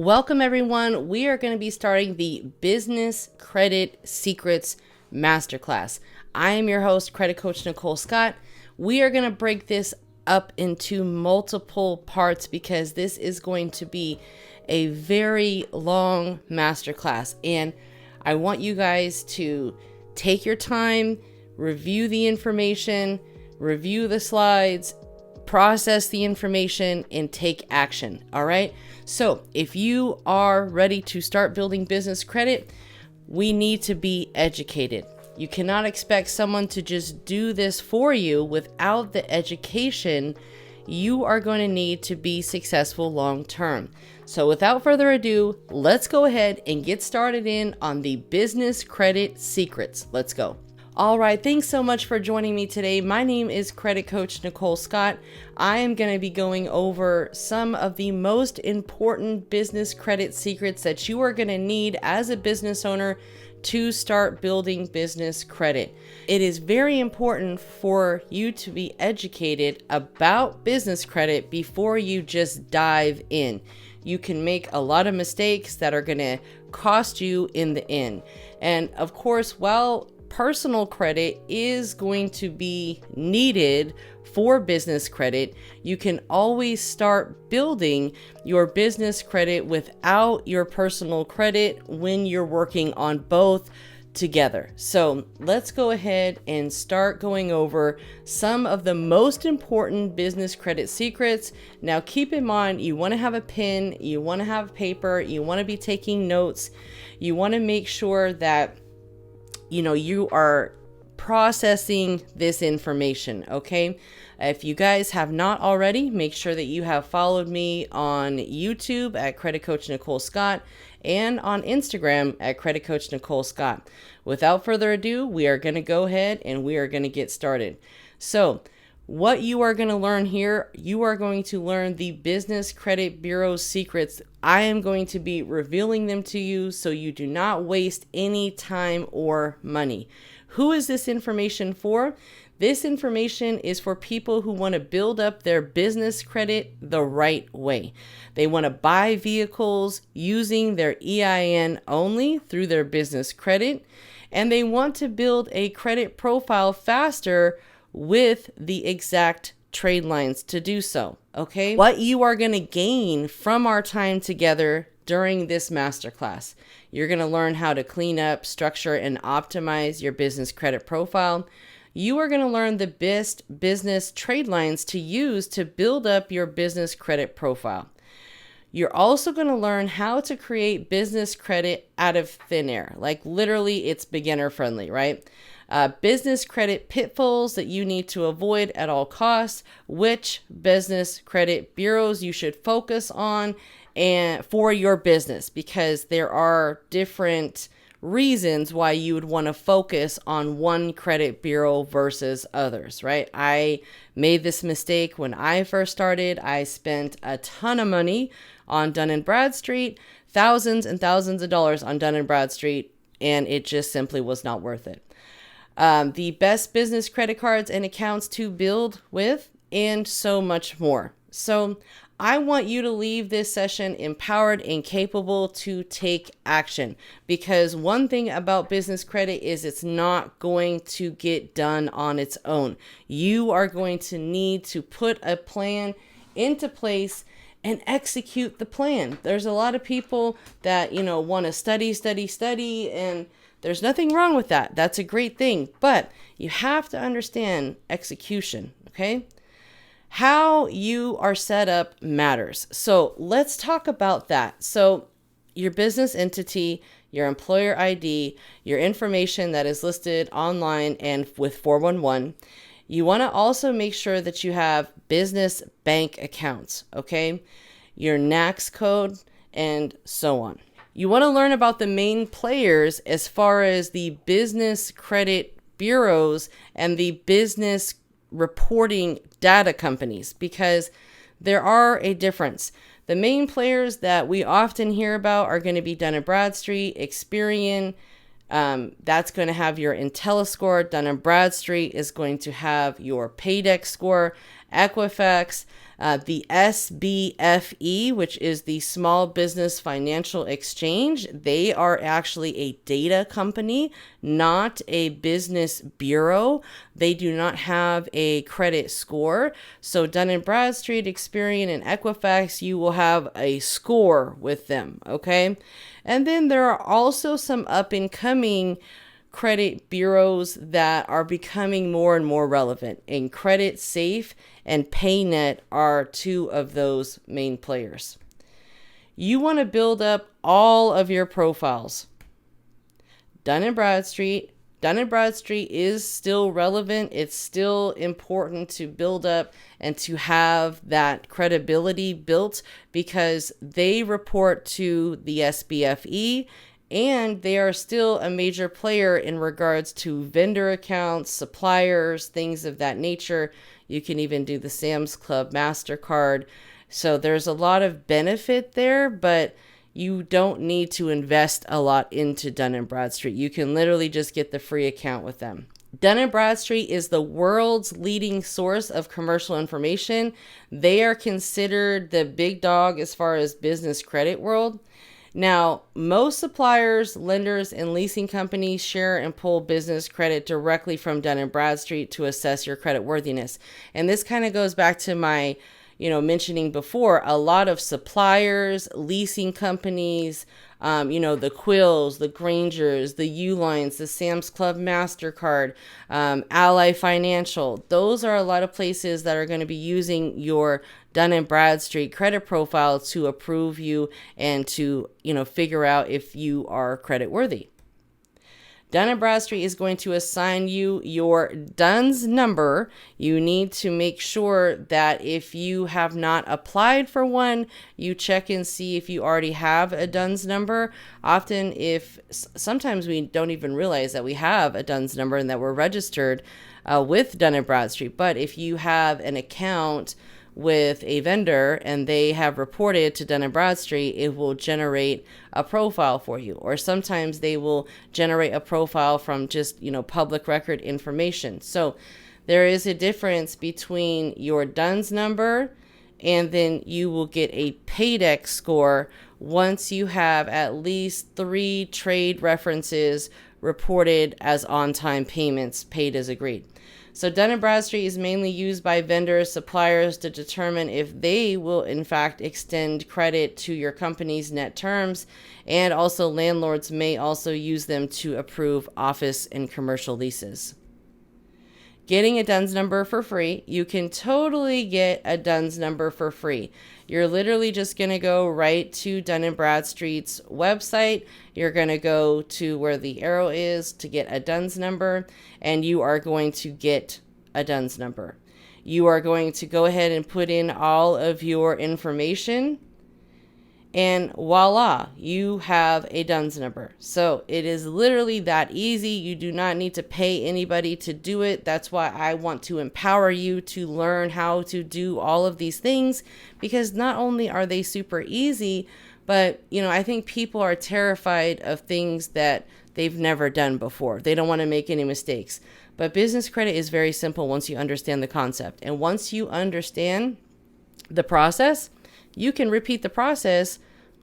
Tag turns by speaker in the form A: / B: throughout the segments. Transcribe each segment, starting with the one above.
A: Welcome everyone. We are going to be starting the Business Credit Secrets Masterclass. I am your host, Credit Coach Nicole Scott. We are going to break this up into multiple parts because this is going to be a very long masterclass. And I want you guys to take your time, review the information, review the slides, process the information, and take action. All right. So if you are ready to start building business credit, we need to be educated. You cannot expect someone to just do this for you without the education you are going to need to be successful long term. So without further ado, let's go ahead and get started in on the business credit secrets. Let's go. All right, thanks so much for joining me today. My name is Credit Coach Nicole Scott. I am going to be going over some of the most important business credit secrets that you are going to need as a business owner to start building business credit. It is very important for you to be educated about business credit before you just dive in. You can make a lot of mistakes that are going to cost you in the end. And of course, while personal credit is going to be needed for business credit, you can always start building your business credit without your personal credit when you're working on both together. So let's go ahead and start going over some of the most important business credit secrets. Now keep in mind, you want to have a pen, you want to have paper, you want to be taking notes, you want to make sure that you are processing this information, okay? If you guys have not already, make sure that you have followed me on YouTube at Credit Coach Nicole Scott and on Instagram at Credit Coach Nicole Scott. Without further ado, we are going to go ahead and we are going to get started. So what you are going to learn here, you are going to learn the Business Credit Bureau secrets. I am going to be revealing them to you so you do not waste any time or money. Who is this information for? This information is for people who want to build up their business credit the right way. They want to buy vehicles using their EIN only through their business credit, and they want to build a credit profile faster with the exact trade lines to do so, okay? What you are going to gain from our time together during this masterclass, you're going to learn how to clean up, structure, and optimize your business credit profile. You are going to learn the best business trade lines to use to build up your business credit profile. You're also going to learn how to create business credit out of thin air. Like literally, it's beginner friendly, right? Business credit pitfalls that you need to avoid at all costs, which business credit bureaus you should focus on and for your business, because there are different reasons why you would want to focus on one credit bureau versus others, right? I made this mistake when I first started. I spent a ton of money on Dun & Bradstreet, thousands and thousands of dollars on Dun & Bradstreet, and it just simply was not worth it. The best business credit cards and accounts to build with, and so much more. So I want you to leave this session empowered and capable to take action, because one thing about business credit is it's not going to get done on its own. You are going to need to put a plan into place and execute the plan. There's a lot of people that, want to study, and there's nothing wrong with that. That's a great thing. But you have to understand execution, okay? How you are set up matters. So let's talk about that. So your business entity, your employer ID, your information that is listed online and with 411. You want to also make sure that you have business bank accounts, okay? Your NAICS code and so on. You want to learn about the main players as far as the business credit bureaus and the business reporting data companies, because there are a difference. The main players that we often hear about are going to be Dun & Bradstreet, Experian. That's going to have your IntelliScore. Dun & Bradstreet is going to have your Paydex score. Equifax, the SBFE, which is the Small Business Financial Exchange. They are actually a data company, not a business bureau. They do not have a credit score. So Dun & Bradstreet, Experian, and Equifax, you will have a score with them, okay? And then there are also some up and coming credit bureaus that are becoming more and more relevant, and Credit Safe and PayNet are two of those main players. You want to build up all of your profiles. Dun & Bradstreet is still relevant. It's still important to build up and to have that credibility built because they report to the SBFE, and they are still a major player in regards to vendor accounts, suppliers, things of that nature. You can even do the Sam's Club MasterCard. So there's a lot of benefit there, but you don't need to invest a lot into Dun & Bradstreet. You can literally just get the free account with them. Dun & Bradstreet is the world's leading source of commercial information. They are considered the big dog as far as business credit world. Now, most suppliers, lenders, and leasing companies share and pull business credit directly from Dun & Bradstreet to assess your credit worthiness. And this kind of goes back to my, mentioning before, a lot of suppliers, leasing companies, the Quills, the Grangers, the Uline, the Sam's Club MasterCard, Ally Financial. Those are a lot of places that are going to be using your Dun & Bradstreet credit profile to approve you and to, figure out if you are credit worthy. Dun & Bradstreet is going to assign you your DUNS number. You need to make sure that if you have not applied for one, you check and see if you already have a DUNS number. Sometimes we don't even realize that we have a DUNS number and that we're registered with Dun & Bradstreet. But if you have an account with a vendor and they have reported to Dun & Bradstreet, it will generate a profile for you. Or sometimes they will generate a profile from just, public record information. So there is a difference between your DUNS number and then you will get a Paydex score once you have at least 3 trade references reported as on-time payments paid as agreed. So Dun & Bradstreet is mainly used by vendors, suppliers to determine if they will in fact extend credit to your company's net terms, and also landlords may also use them to approve office and commercial leases. Getting a DUNS number for free. You can totally get a DUNS number for free. You're literally just going to go right to Dun & Bradstreet's website. You're going to go to where the arrow is to get a DUNS number, and you are going to get a DUNS number. You are going to go ahead and put in all of your information, and voila, you have a DUNS number. So it is literally that easy. You do not need to pay anybody to do it. That's why I want to empower you to learn how to do all of these things, because not only are they super easy, but I think people are terrified of things that they've never done before. They don't want to make any mistakes. But business credit is very simple once you understand the concept. And once you understand the process, you can repeat the process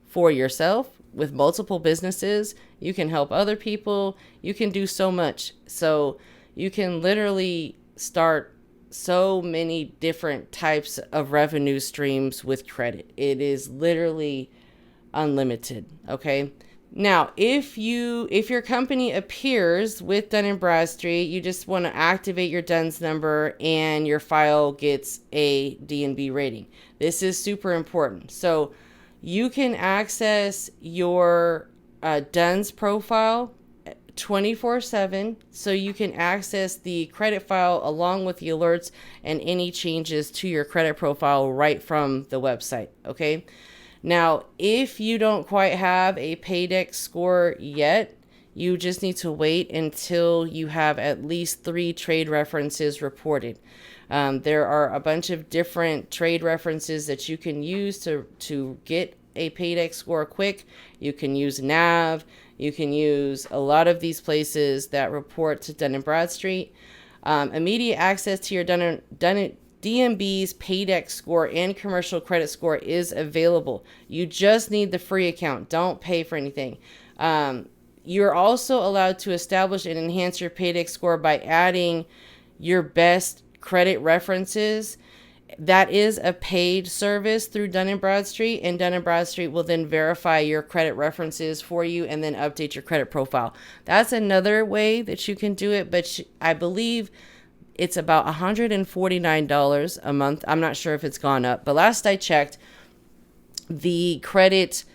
A: for yourself with multiple businesses. You can help other people. You can do so much. So you can literally start so many different types of revenue streams with credit. It is literally unlimited. Okay. Now, if your company appears with Dun & Bradstreet, you just want to activate your DUNS number and your file gets a D&B rating. This is super important. So you can access your DUNS profile 24/7. So you can access the credit file along with the alerts and any changes to your credit profile right from the website. Okay. Now, if you don't quite have a Paydex score yet, you just need to wait until you have at least 3 trade references reported. There are a bunch of different trade references that you can use to get a Paydex score quick. You can use NAV. You can use a lot of these places that report to Dun & Bradstreet. Immediate access to your DNB's Paydex score and commercial credit score is available. You just need the free account. Don't pay for anything. You're also allowed to establish and enhance your Paydex score by adding your best credit references. That is a paid service through Dun & Bradstreet, and Dun & Bradstreet will then verify your credit references for you and then update your credit profile. That's another way that you can do it, but I believe it's about $149 a month. I'm not sure if it's gone up, but last I checked, the credit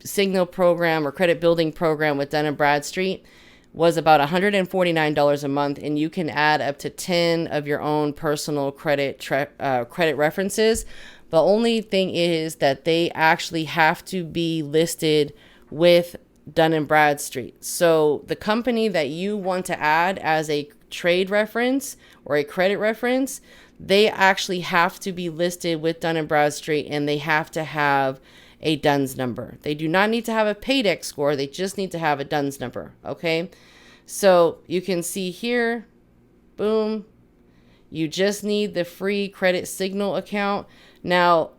A: signal program or credit building program with Dun & Bradstreet was about $149 a month, and you can add up to 10 of your own personal credit references. The only thing is that they actually have to be listed with Dun & Bradstreet. So the company that you want to add as a trade reference or a credit reference, they actually have to be listed with Dun & Bradstreet, and they have to have a DUNS number. They do not need to have a Paydex score. They just need to have a DUNS number. Okay. So you can see here, boom, you just need the free credit signal account. Now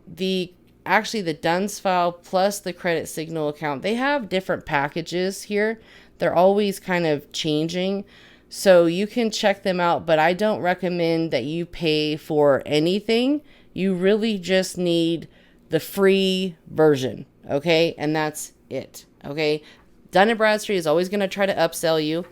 A: actually the DUNS file plus the credit signal account, they have different packages here. They're always kind of changing. So you can check them out, but I don't recommend that you pay for anything. You really just need the free version, okay? And that's it, okay? Dun & Bradstreet is always going to try to upsell you.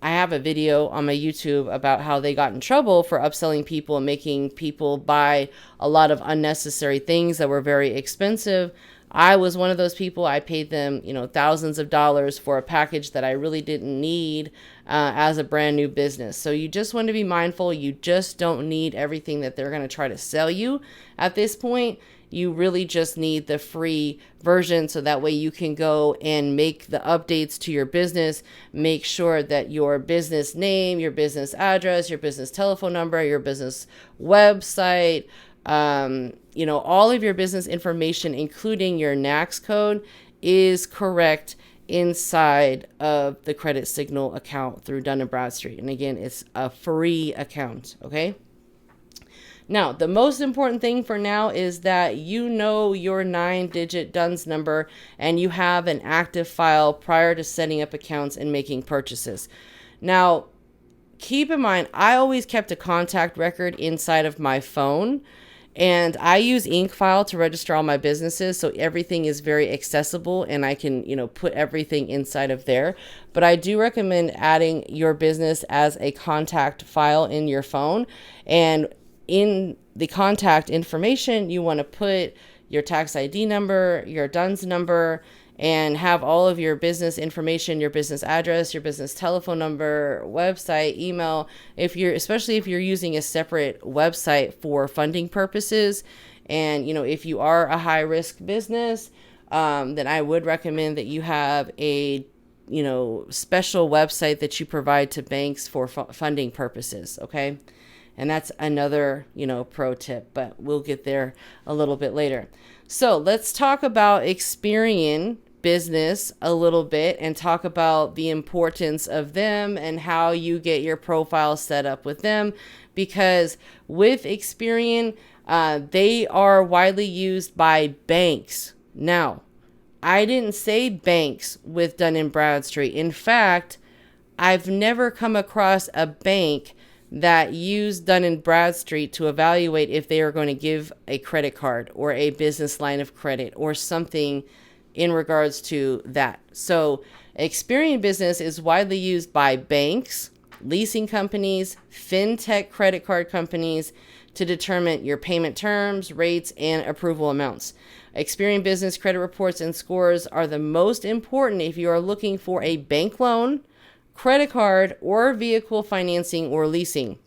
A: I have a video on my YouTube about how they got in trouble for upselling people and making people buy a lot of unnecessary things that were very expensive. I was one of those people. I paid them, thousands of dollars for a package that I really didn't need as a brand new business. So you just want to be mindful. You just don't need everything that they're going to try to sell you at this point. You really just need the free version, so that way you can go and make the updates to your business. Make sure that your business name, your business address, your business telephone number, your business website, all of your business information, including your NAICS code, is correct inside of the credit signal account through Dun & Bradstreet. And again, it's a free account, okay? Now, the most important thing for now is that you know your 9-digit DUNS number and you have an active file prior to setting up accounts and making purchases. Now, keep in mind, I always kept a contact record inside of my phone, and I use 𝓚𝓮𝓂 to register all my businesses, so everything is very accessible and I can, put everything inside of there. But I do recommend adding your business as a contact file in your phone, and in the contact information, you want to put your tax ID number, your DUNS number, and have all of your business information, your business address, your business telephone number, website, email. Especially if you're using a separate website for funding purposes, and if you are a high risk business, then I would recommend that you have a special website that you provide to banks for funding purposes. Okay. And that's another, pro tip, but we'll get there a little bit later. So let's talk about Experian business a little bit and talk about the importance of them and how you get your profile set up with them. Because with Experian, they are widely used by banks. Now, I didn't say banks with Dun & Bradstreet. In fact, I've never come across a bank that use Dun & Bradstreet to evaluate if they are going to give a credit card or a business line of credit or something in regards to that. So Experian business is widely used by banks, leasing companies, fintech credit card companies to determine your payment terms, rates, and approval amounts. Experian business credit reports and scores are the most important if you are looking for a bank loan, credit card, or vehicle financing or leasing.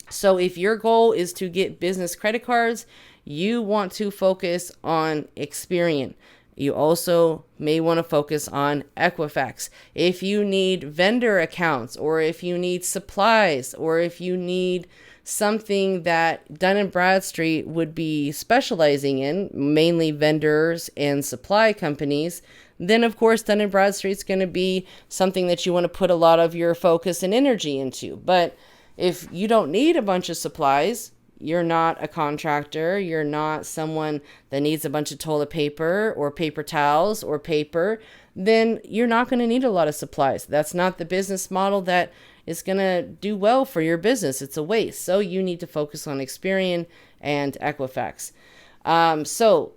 A: So if your goal is to get business credit cards, you want to focus on Experian. You also may want to focus on Equifax. If you need vendor accounts, or if you need supplies, or if you need something that Dun & Bradstreet would be specializing in, mainly vendors and supply companies, then of course Dun & Bradstreet's going to be something that you want to put a lot of your focus and energy into. But if you don't need a bunch of supplies, you're not a contractor, you're not someone that needs a bunch of toilet paper or paper towels or paper, then you're not going to need a lot of supplies. That's not the business model that is going to do well for your business. It's a waste. So you need to focus on Experian and Equifax. So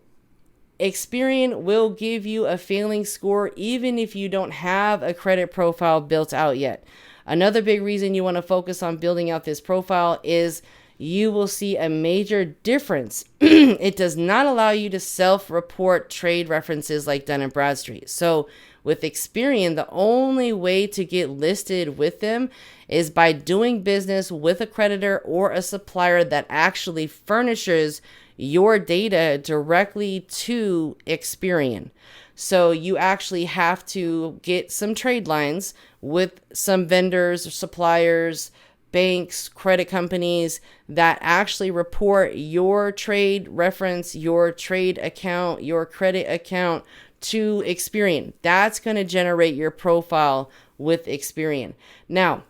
A: Experian will give you a failing score even if you don't have a credit profile built out yet. Another big reason you want to focus on building out this profile is you will see a major difference. It does not allow you to self-report trade references like done in Bradstreet. So with Experian, the only way to get listed with them is by doing business with a creditor or a supplier that actually furnishes your data directly to Experian. So you actually have to get some trade lines with some vendors, suppliers, banks, credit companies that actually report your trade reference, your trade account, your credit account to Experian. That's going to generate your profile with Experian. Now,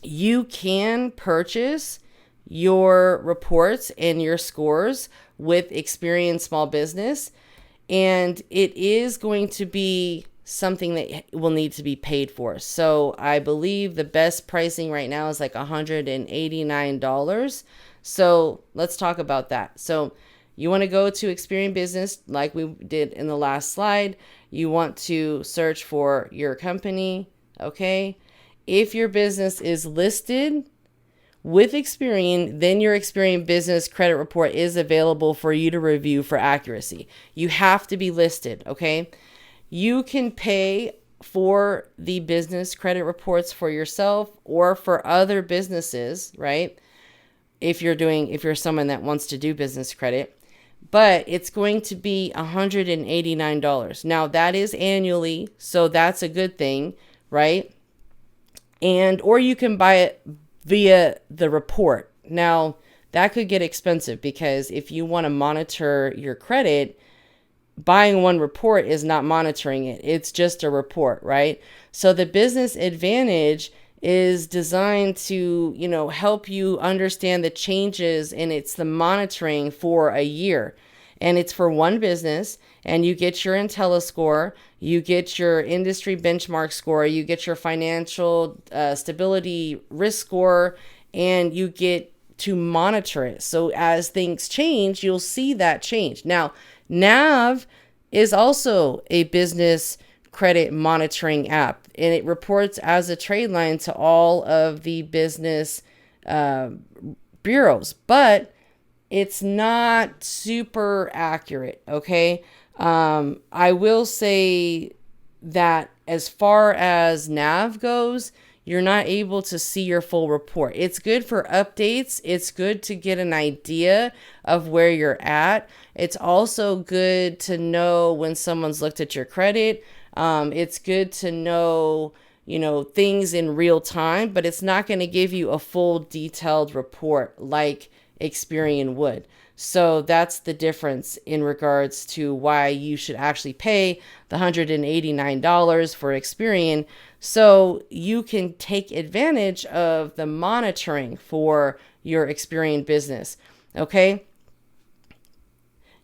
A: you can purchase your reports and your scores with Experian Small Business, and it is going to be something that will need to be paid for. So I believe the best pricing right now is like $189. So let's talk about that. So you want to go to Experian Business like we did in the last slide. You want to search for your company, okay? If your business is listed with Experian, then your Experian Business Credit Report is available for you to review for accuracy. You have to be listed, okay? You can pay for the business credit reports for yourself or for other businesses, right? If you're someone that wants to do business credit, but it's going to be $189. Now that is annually, so that's a good thing, right? Or you can buy it via the report. Now that could get expensive because if you want to monitor your credit, buying one report is not monitoring it. It's just a report, right? So the Business Advantage is designed to, help you understand the changes, and it's the monitoring for a year. And it's for one business, and you get your Intella score, you get your industry benchmark score, you get your financial stability risk score, and you get to monitor it. So as things change, you'll see that change. Now, Nav is also a business credit monitoring app, and it reports as a trade line to all of the business bureaus, but it's not super accurate, okay? I will say that as far as Nav goes, you're not able to see your full report. It's good for updates. It's good to get an idea of where you're at. It's also good to know when someone's looked at your credit. It's good to know, things in real time, but it's not going to give you a full detailed report like Experian would. So that's the difference in regards to why you should actually pay the $189 for Experian, so you can take advantage of the monitoring for your Experian business. Okay.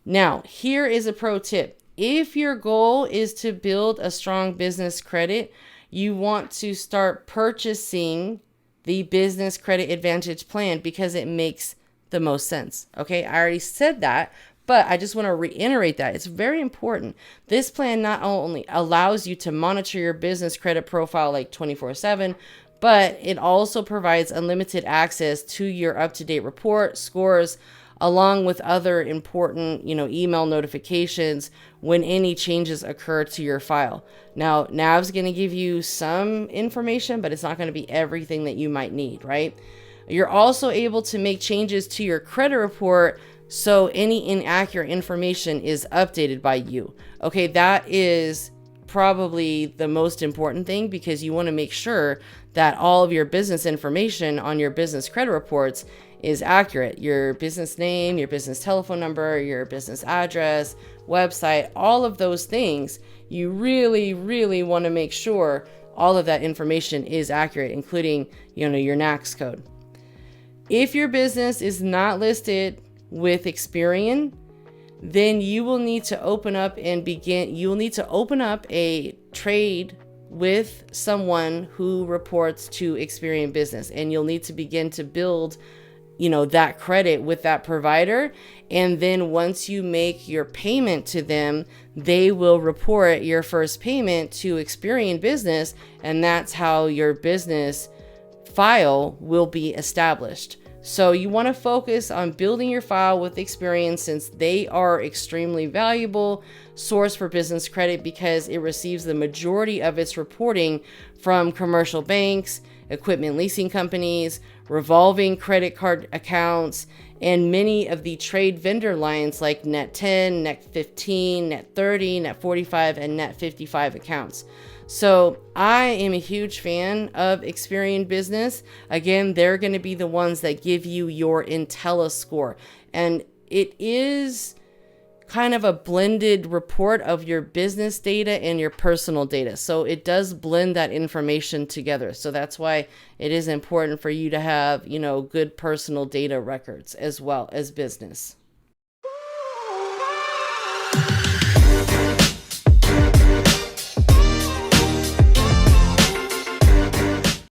A: Now, here is a pro tip. If your goal is to build a strong business credit, you want to start purchasing the Business Credit Advantage plan because it makes the most sense. Okay, I already said that, but I just want to reiterate that. It's very important. This plan not only allows you to monitor your business credit profile like 24/7, but it also provides unlimited access to your up-to-date report, scores, along with other important, email notifications when any changes occur to your file. Now, Nav's going to give you some information, but it's not going to be everything that you might need, right? You're also able to make changes to your credit report so any inaccurate information is updated by you. Okay, that is probably the most important thing because you want to make sure that all of your business information on your business credit reports is accurate. Your business name, your business telephone number, your business address, website, all of those things. You really, really want to make sure all of that information is accurate, including, your NAICS code. If your business is not listed with Experian, then you will need to open up a trade with someone who reports to Experian Business, and you'll need to begin to build that credit with that provider. And then once you make your payment to them, they will report your first payment to Experian Business, and that's how your business file will be established. So you want to focus on building your file with Experian, since they are extremely valuable source for business credit, because it receives the majority of its reporting from commercial banks, equipment leasing companies, revolving credit card accounts, and many of the trade vendor lines like Net 10, Net 15, Net 30, Net 45, and Net 55 accounts. So I am a huge fan of Experian Business. Again, they're going to be the ones that give you your 𝓚𝓚 score. And it is kind of a blended report of your business data and your personal data. So it does blend that information together. So that's why it is important for you to have, good personal data records as well as business.